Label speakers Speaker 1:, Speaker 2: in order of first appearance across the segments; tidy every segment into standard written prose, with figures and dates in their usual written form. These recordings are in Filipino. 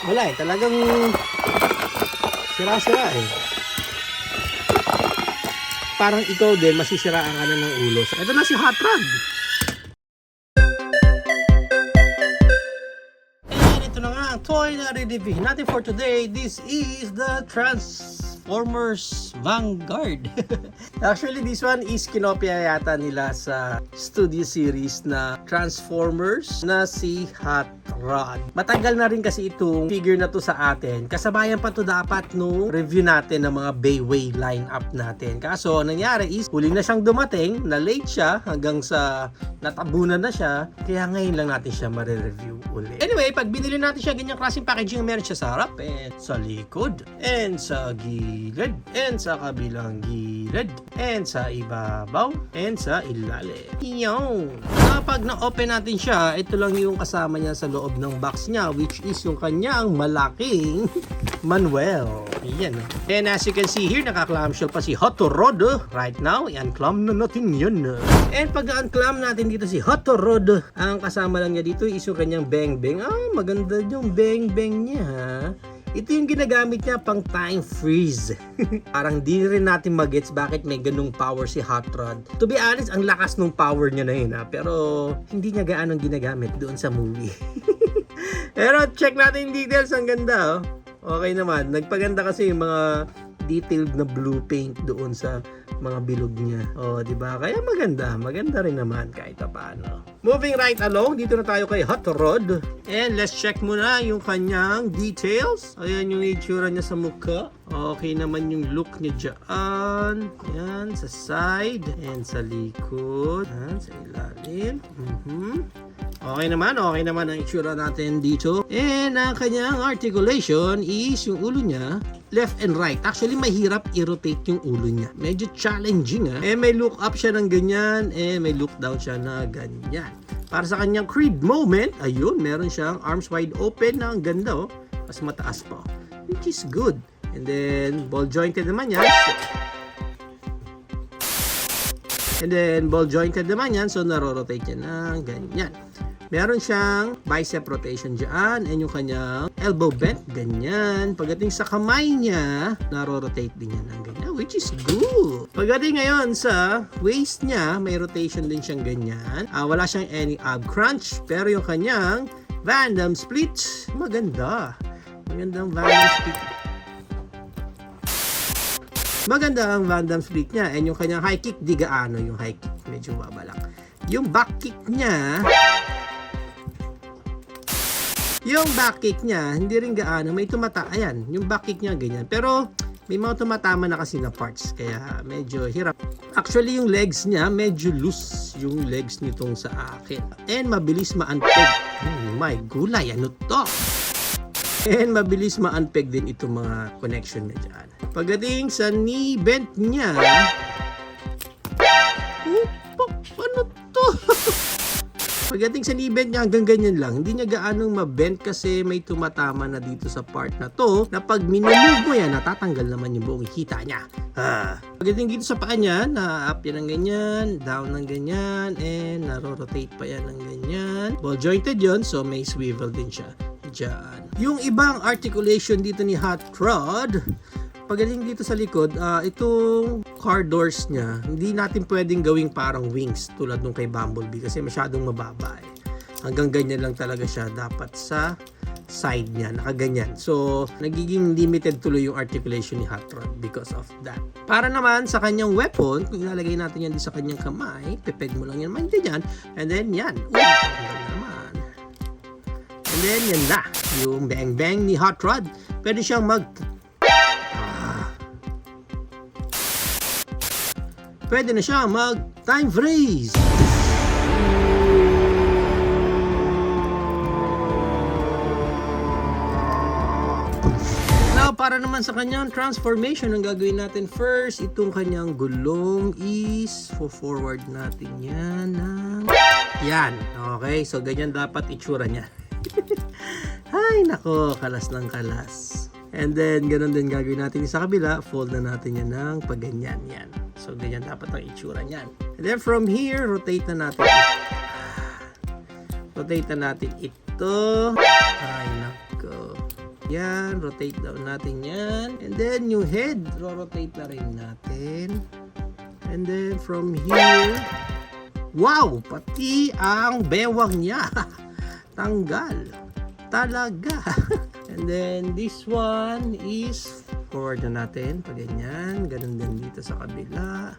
Speaker 1: Wala eh, talagang sira-sira eh. Parang ikaw din, masisiraan ka na ng ulo. Ito na si Hot Rod. And ito na nga ang toy na re-review natin for today. This is the Transformers Vanguard. Actually, this one is kinopya yata nila sa studio series na Transformers na si Hot Rod. Matagal na rin kasi itong figure na to sa atin. Kasabayan pa to dapat no review natin ng mga Bayway lineup natin. Kaso, nangyari is huli na siyang dumating, na late siya hanggang sa natabunan na siya. Kaya ngayon lang natin siya mare-review ulit. Anyway, pag binili natin siya ganyang klaseng packaging, meron siya sa harap and sa likod and sa gilid and sa kabilang gilid and sa ibabaw and sa ilalim. Yung kapag na-open natin siya, ito lang yung kasama niya sa loob ng box niya, which is yung kanyang malaking manual. Yan. And as you can see here, naka-clamshell pa si Hot Rod. Right now, i-unclam na natin yun. And pag unclam natin dito si Hot Rod, ang kasama lang niya dito is yung kanyang bang-bang. Maganda yung bang-bang niya. Ito yung ginagamit niya pang time freeze. Parang di rin natin magets bakit may ganung power si Hot Rod. To be honest, ang lakas ng power niya na yun pero hindi niya gaanong ginagamit doon sa movie. Pero check natin yung details, ang ganda Okay naman, nagpaganda kasi yung mga detailed na blue paint doon sa mga bilog niya. Di ba? Kaya maganda rin naman kahit paano. Moving right along, dito na tayo kay Hot Rod. And let's check muna yung kanyang details. Ayan yung itsura niya sa mukha. Okay naman yung look niya dyan. Ayan, sa side and sa likod. Ayan, sa ilalim. Okay naman ang itsura natin dito. And ang kanyang articulation is yung ulo niya left and right. Actually, mahirap i-rotate yung ulo niya. Medyo challenging may look up siya ng ganyan, may look down siya na ganyan. Para sa kanyang Creed moment, ayun, meron siyang arms wide open na ang ganda mas mataas pa. Which is good. And then, ball jointed naman yan. So naro-rotate niya ng ganyan. Meron siyang bicep rotation dyan and yung kanyang elbow bend, ganyan. Pagdating sa kamay niya, naro-rotate din niya ng ganyan, which is good. Pagdating ngayon sa waist niya, may rotation din siyang ganyan. Wala siyang any ab crunch, pero yung kanyang Van Damme split, maganda. Magandang Van Damme split. Maganda ang Van Damme split niya and yung kanyang high kick, di gaano yung high kick, medyo babalak. Yung back kick niya, hindi rin gaano. May tumata. Ayan, yung back kick niya ganyan. Pero, may mga tumatama na kasi na parts. Kaya, medyo hirap. Actually, yung legs niya, medyo loose yung legs nitong sa akin. And, mabilis ma-unpeg. Oh my gulay, ano to? And, mabilis ma-unpeg din itong mga connection na dyan. Pagdating sa knee bend niya, ano to? Pagdating sa knee bend niya, hanggang ganyan lang. Hindi niya gaanong ma-bend kasi may tumatama na dito sa part na to na pag minumove mo yan, natatanggal naman yung buong hita niya. Pagdating dito sa paa niya, na-up yan ng ganyan, down ng ganyan, and naro-rotate pa yan ng ganyan. Ball jointed yon, so may swivel din siya dyan. Yung ibang articulation dito ni Hot Rod, pagdating dito sa likod, itong car doors niya, hindi natin pwedeng gawing parang wings tulad nung kay Bumblebee kasi masyadong mababa Hanggang ganyan lang talaga siya dapat sa side niya, nakaganyan. So, nagiging limited tuloy yung articulation ni Hot Rod because of that. Para naman sa kanyang weapon, kung ilalagay natin yan sa kanyang kamay, pepeg mo lang yan, hindi yan. And then yan. Naman. And then yan na, yung bang-bang ni Hot Rod. Pwede siyang pwede na siya mag-time freeze. Now, para naman sa kanyang transformation, ang gagawin natin first, itong kanyang gulong is forward natin yan. Yan. Okay, so ganyan dapat itsura niya. Ay, nako, kalas ng kalas. And then, ganun din gagawin natin sa kabila. Fold na natin yan ng pagganyan yan. So, ganyan dapat ang itsura niyan. And then, from here, rotate na natin. Rotate na natin ito. Ay, nako. Yan, rotate down natin yan. And then, yung head, rotate na rin natin. And then, from here, wow! Pati ang bewang niya. Tanggal. Talaga. And then, this one is forward na natin. Pag ganyan. Ganun din dito sa kabila.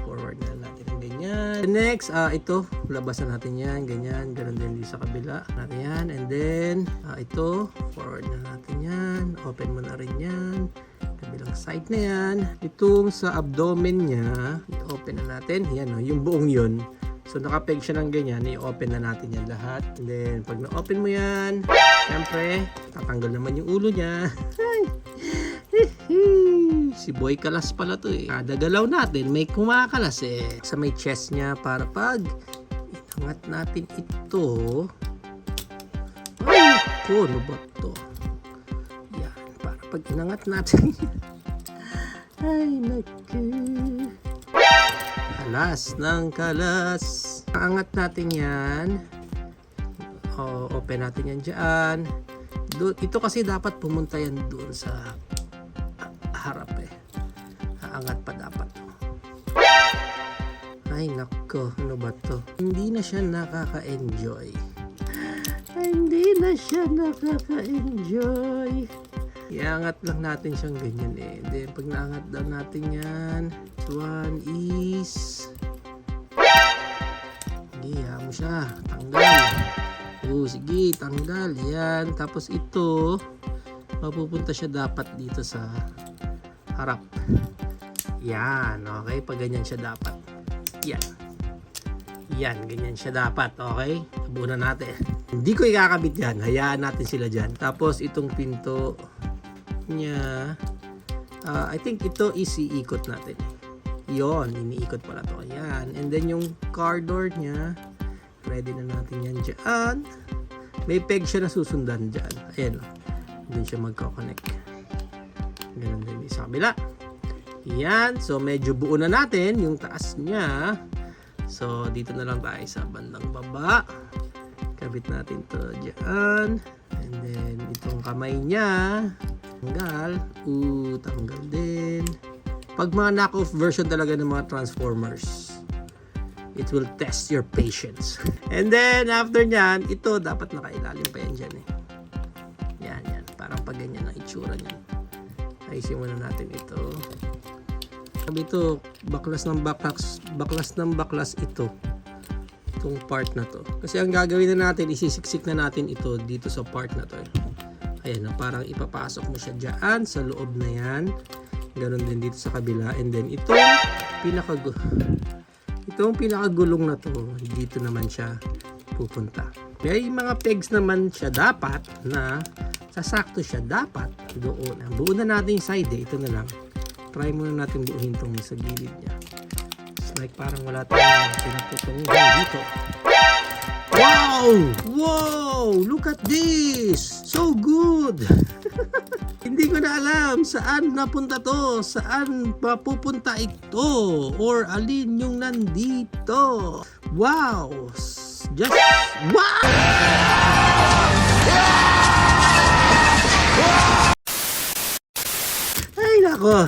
Speaker 1: Forward na natin ang ganyan. And next, ito. Labasan natin yan. Ganyan. Ganun din dito sa kabila. Natin yan. And then, ito. Forward na natin yan. Open mo na rin yan. Kabilang side na yan. Itong sa abdomen niya, i-open na natin. Yan o, yung buong yun. So, nakapeg siya ng ganyan. I-open na natin yan lahat. And then, pag na-open mo yan, syempre, tatanggal naman yung ulo niya. Si Boy Kalas pala to eh. Kada galaw natin, may kumakalas eh. Sa may chest niya para pag inangat natin ito. Ay, ano ba to? Yan, para pag inangat natin. Ay, naku. Kalas ng kalas. Angat natin yan. Open natin yan dyan. Ito kasi dapat pumunta yan doon sa harap eh. Aangat pa dapat. Ay nako, ano ba to? Hindi na siya nakaka-enjoy. Hindi na siya nakaka-enjoy. Iangat lang natin siyang ganyan eh. Then pag naangat daw natin yan, this one is sige, mo siya. Tanggal. Sige, tanggal. Yan. Tapos ito, mapupunta siya dapat dito sa harap. Yan. Okay? Pag ganyan siya dapat. Yan. Yan. Ganyan siya dapat. Okay? Tabunan natin. Hindi ko ikakabit yan. Hayaan natin sila dyan. Tapos itong pinto niya, I think ito iikot natin. Yon, iniikot pala to. Ayan. And then yung car door niya, ready na natin yan dyan. May peg siya na susundan dyan. Ayan. Doon siya magkoconnect. Ganun din sa kabila. Yan. So, medyo buo na natin yung taas niya. So, dito na lang tayo sa bandang baba. Kabit natin to dyan. And then, itong kamay niya, tanggal. Tanggal din. Pag mga knockoff version talaga ng mga Transformers, it will test your patience. And then, after nyan, ito, dapat nakailalim pa yan dyan eh. Yan, yan. Parang pag ganyan ang itsura nyan. Ayusin muna natin ito. Sabi ito, baklas ng baklas ito. Itong part na to. Kasi ang gagawin na natin, isisiksik na natin ito dito sa part na to. Ayan, parang ipapasok mo siya dyan sa loob na yan. Ganon din dito sa kabila. And then itong pinakagulong na to, dito naman siya pupunta. May mga pegs naman siya dapat na sasakto siya dapat doon. Buo na natin yung side eh. Ito na lang. Try muna natin buuhin tong sa gilid niya. It's like parang wala tayong pinaputungan dito. Wow! Wow! Look at this! So good! Hindi ko na alam saan napunta to, saan mapupunta ito, or alin yung nandito. Wow! Just wow! Ay nako!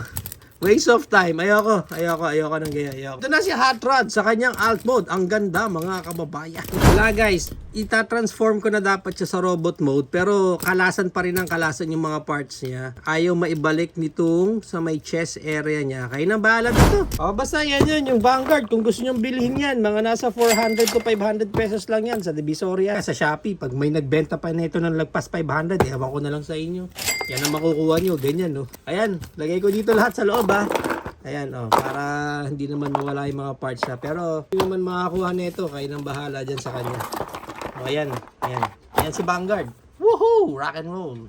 Speaker 1: Waste of time. Ayoko ng gaya. Ito na si Hot Rod sa kanyang alt mode. Ang ganda mga kababayan. Wala guys, itatransform ko na dapat siya sa robot mode, pero kalasan pa rin ang kalasan yung mga parts niya. Ayaw maibalik nitong sa may chest area niya. Kaya na bahala dito. Basta yan yung Vanguard. Kung gusto nyong bilhin yan, mga nasa 400 to 500 pesos lang yan sa Divisoria. Sa Shopee, pag may nagbenta pa na ito ng lagpas 500, ewan ko na lang sa inyo. Yan ang makukuha nyo. Ganyan, no? Ayan, lagay ko dito lahat sa loob, ha? Ayan, para hindi naman mawala yung mga parts na. Pero, hindi naman makakuha nito. Kayo nang bahala dyan sa kanya. Ayan. Ayan si Vanguard. Woohoo! Rock and roll.